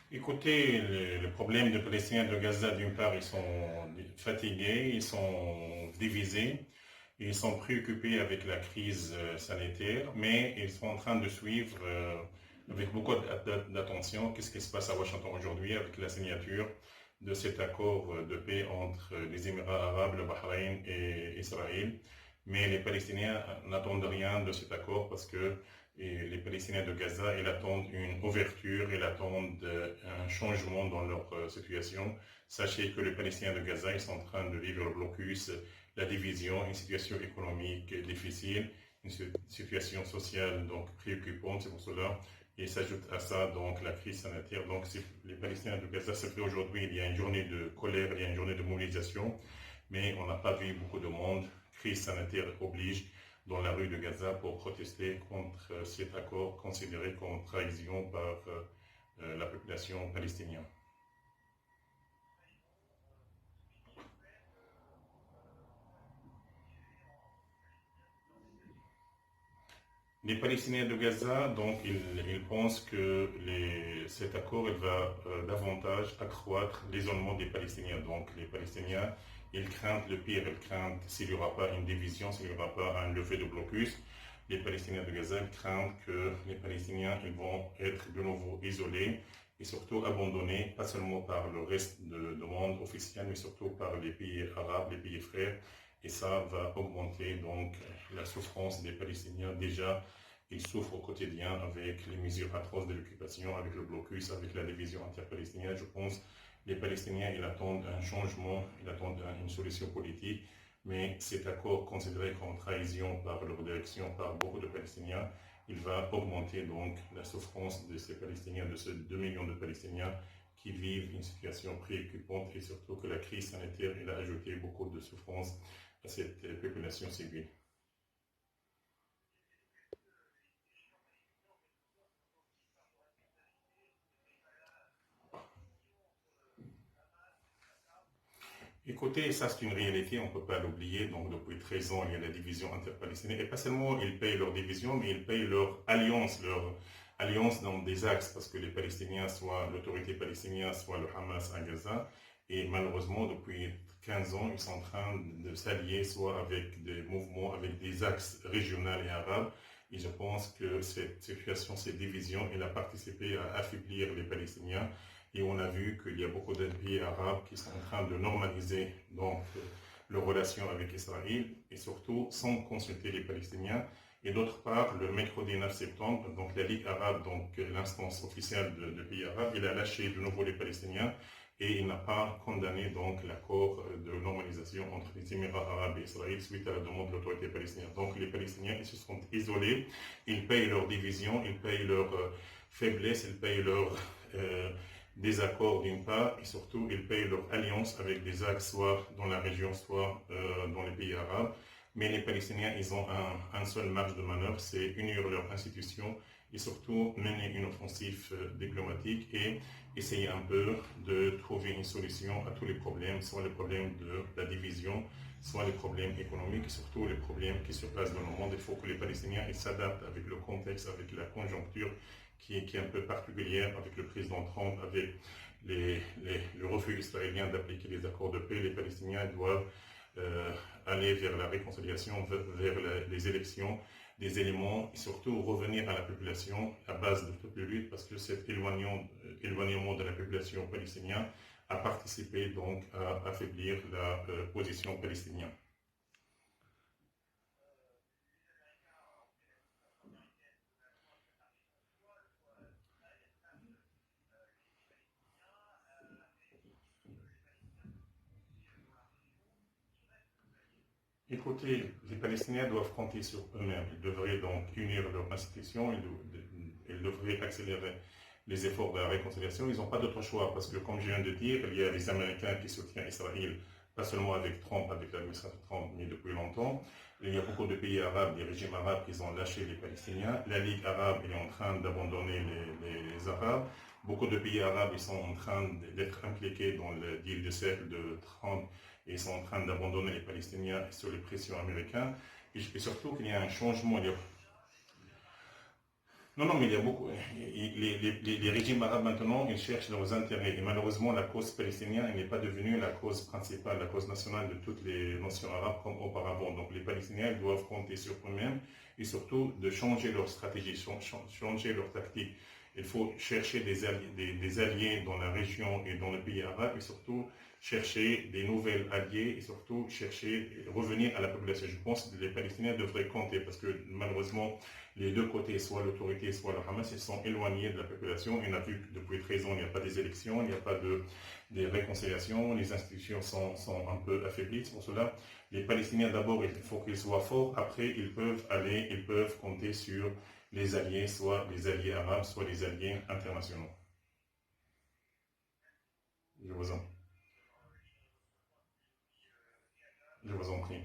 Écoutez, le problème des Palestiniens de Gaza, d'une part, ils sont fatigués, ils sont divisés, ils sont préoccupés avec la crise sanitaire, mais ils sont en train de suivre avec beaucoup d'attention qu'est-ce qui se passe à Washington aujourd'hui avec la signature de cet accord de paix entre les Émirats arabes, le Bahreïn et Israël. Mais les Palestiniens n'attendent rien de cet accord parce que les Palestiniens de Gaza, ils attendent une ouverture, ils attendent un changement dans leur situation. Sachez que les Palestiniens de Gaza, ils sont en train de vivre le blocus, la division, une situation économique difficile, une situation sociale donc préoccupante. C'est pour cela et s'ajoute à ça donc la crise sanitaire. Donc les Palestiniens de Gaza, c'est fait aujourd'hui, il y a une journée de colère, il y a une journée de mobilisation, mais on n'a pas vu beaucoup de monde. Crise sanitaire oblige dans la rue de Gaza pour protester contre cet accord considéré comme trahison par la population palestinienne. Les Palestiniens de Gaza, donc, ils pensent que cet accord il va davantage accroître l'isolement des Palestiniens. Donc, les Palestiniens, ils craignent le pire, ils craignent s'il n'y aura pas une division, s'il n'y aura pas un levée de blocus. Les Palestiniens de Gaza ils craignent que les Palestiniens ils vont être de nouveau isolés et surtout abandonnés, pas seulement par le reste du monde officiel, mais surtout par les pays arabes, les pays frères. Et ça va augmenter donc la souffrance des Palestiniens. Déjà, ils souffrent au quotidien avec les mesures atroces de l'occupation, avec le blocus, avec la division interpalestinienne. Je pense que les Palestiniens ils attendent un changement, ils attendent une solution politique. Mais cet accord considéré comme trahison par leur direction, par beaucoup de Palestiniens, il va augmenter donc la souffrance de ces Palestiniens, de ces 2 millions de Palestiniens qui vivent une situation préoccupante et surtout que la crise sanitaire il a ajouté beaucoup de souffrance à cette population civile. Écoutez, ça c'est une réalité, on ne peut pas l'oublier. Donc depuis 13 ans, il y a la division interpalestinienne. Et pas seulement ils payent leur division, mais ils payent leur alliance dans des axes, parce que les Palestiniens, soit l'autorité palestinienne, soit le Hamas à Gaza. Et malheureusement, depuis 15 ans, ils sont en train de s'allier soit avec des mouvements, avec des axes régionaux et arabes. Et je pense que cette situation, cette division, elle a participé à affaiblir les Palestiniens. Et on a vu qu'il y a beaucoup de pays arabes qui sont en train de normaliser donc leurs relations avec Israël et surtout sans consulter les Palestiniens. Et d'autre part, le mercredi 9 septembre, donc la Ligue arabe, donc l'instance officielle de pays arabes, il a lâché de nouveau les Palestiniens et il n'a pas condamné donc l'accord de normalisation entre les Émirats arabes et Israël suite à la demande de l'autorité palestinienne. Donc les Palestiniens ils se sont isolés, ils payent leur division, ils payent leur faiblesse, ils payent leur désaccords d'une part, et surtout ils payent leur alliance avec des axes soit dans la région, soit dans les pays arabes. Mais les Palestiniens, ils ont un seul marge de manœuvre, c'est unir leurs institutions et surtout mener une offensive diplomatique et essayer un peu de trouver une solution à tous les problèmes, soit les problèmes de la division, soit les problèmes économiques et surtout les problèmes qui se passent dans le monde. Il faut que les Palestiniens s'adaptent avec le contexte, avec la conjoncture qui est un peu particulière avec le président Trump, avec le refus israélien d'appliquer les accords de paix. Les Palestiniens doivent aller vers la réconciliation, vers les élections, des éléments, et surtout revenir à la population, à base de toutes les luttes, parce que cet éloignement de la population palestinienne a participé donc à affaiblir la position palestinienne. Écoutez, les Palestiniens doivent compter sur eux-mêmes. Ils devraient donc unir leurs institutions, ils devraient accélérer les efforts de la réconciliation. Ils n'ont pas d'autre choix parce que, comme je viens de dire, il y a les Américains qui soutiennent Israël, pas seulement avec Trump, avec l'administration Trump, mais depuis longtemps. Il y a beaucoup de pays arabes, des régimes arabes qui ont lâché les Palestiniens. La Ligue arabe est en train d'abandonner les Arabes. Beaucoup de pays arabes ils sont en train d'être impliqués dans le deal de cercle de Trump et ils sont en train d'abandonner les Palestiniens sur les pressions américaines. Et surtout qu'il y a un changement. Non, non, mais il y a beaucoup. Les régimes arabes maintenant, ils cherchent leurs intérêts. Et malheureusement, la cause palestinienne n'est pas devenue la cause principale, la cause nationale de toutes les nations arabes comme auparavant. Donc les Palestiniens doivent compter sur eux-mêmes et surtout de changer leur stratégie, changer leur tactique. Il faut chercher des alliés dans la région et dans le pays arabe et surtout chercher des nouvelles alliés et surtout revenir à la population. Je pense que les Palestiniens devraient compter parce que malheureusement, les deux côtés, soit l'autorité, soit le Hamas, ils sont éloignés de la population. On a vu que depuis 13 ans, il n'y a pas des élections, il n'y a pas de réconciliation, les institutions sont un peu affaiblies. C'est pour cela, les Palestiniens, d'abord, il faut qu'ils soient forts. Après, ils peuvent compter sur les alliés, soit les alliés arabes, soit les alliés internationaux. Je vous en, je vous en prie.